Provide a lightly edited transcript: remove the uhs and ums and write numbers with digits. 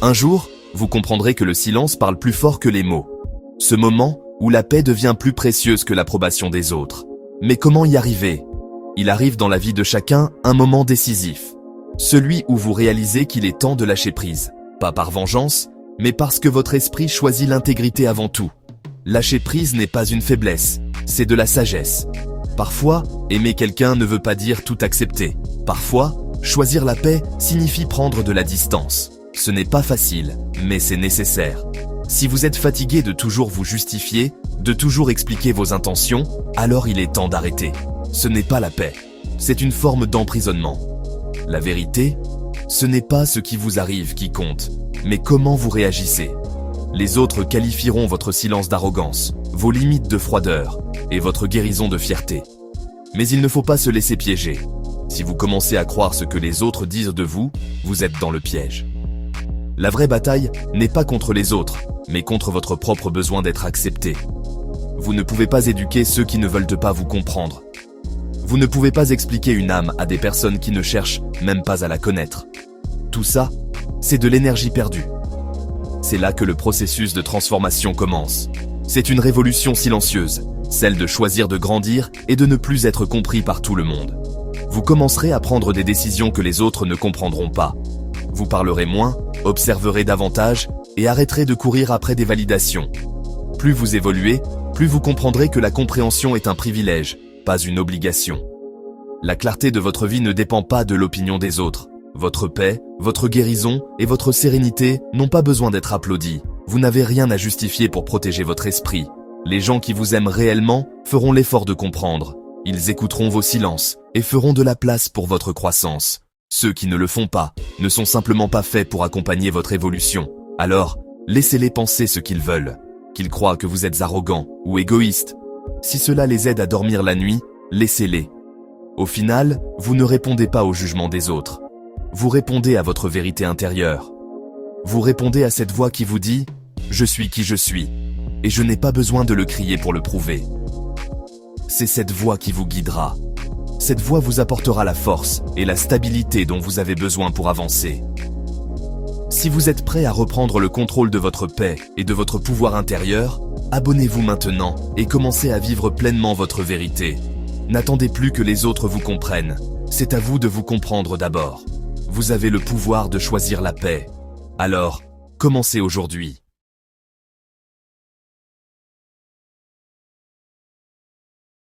Un jour, vous comprendrez que le silence parle plus fort que les mots. Ce moment où la paix devient plus précieuse que l'approbation des autres. Mais comment y arriver? Il arrive dans la vie de chacun un moment décisif. Celui où vous réalisez qu'il est temps de lâcher prise. Pas par vengeance, mais parce que votre esprit choisit l'intégrité avant tout. Lâcher prise n'est pas une faiblesse, c'est de la sagesse. Parfois, aimer quelqu'un ne veut pas dire tout accepter. Parfois, choisir la paix signifie prendre de la distance. Ce n'est pas facile, mais c'est nécessaire. Si vous êtes fatigué de toujours vous justifier, de toujours expliquer vos intentions, alors il est temps d'arrêter. Ce n'est pas la paix, c'est une forme d'emprisonnement. La vérité, ce n'est pas ce qui vous arrive qui compte, mais comment vous réagissez. Les autres qualifieront votre silence d'arrogance, vos limites de froideur et votre guérison de fierté. Mais il ne faut pas se laisser piéger. Si vous commencez à croire ce que les autres disent de vous, vous êtes dans le piège. La vraie bataille n'est pas contre les autres, mais contre votre propre besoin d'être accepté. Vous ne pouvez pas éduquer ceux qui ne veulent pas vous comprendre. Vous ne pouvez pas expliquer une âme à des personnes qui ne cherchent même pas à la connaître. Tout ça, c'est de l'énergie perdue. C'est là que le processus de transformation commence. C'est une révolution silencieuse, celle de choisir de grandir et de ne plus être compris par tout le monde. Vous commencerez à prendre des décisions que les autres ne comprendront pas. Vous parlerez moins, observerez davantage et arrêterez de courir après des validations. Plus vous évoluez, plus vous comprendrez que la compréhension est un privilège, pas une obligation. La clarté de votre vie ne dépend pas de l'opinion des autres. Votre paix, votre guérison et votre sérénité n'ont pas besoin d'être applaudis. Vous n'avez rien à justifier pour protéger votre esprit. Les gens qui vous aiment réellement feront l'effort de comprendre. Ils écouteront vos silences et feront de la place pour votre croissance. Ceux qui ne le font pas ne sont simplement pas faits pour accompagner votre évolution. Alors, laissez-les penser ce qu'ils veulent. Qu'ils croient que vous êtes arrogant ou égoïste. Si cela les aide à dormir la nuit, laissez-les. Au final, vous ne répondez pas au jugement des autres. Vous répondez à votre vérité intérieure. Vous répondez à cette voix qui vous dit « Je suis qui je suis » et je n'ai pas besoin de le crier pour le prouver. C'est cette voix qui vous guidera. Cette voix vous apportera la force et la stabilité dont vous avez besoin pour avancer. Si vous êtes prêt à reprendre le contrôle de votre paix et de votre pouvoir intérieur, abonnez-vous maintenant et commencez à vivre pleinement votre vérité. N'attendez plus que les autres vous comprennent. C'est à vous de vous comprendre d'abord. Vous avez le pouvoir de choisir la paix. Alors, commencez aujourd'hui.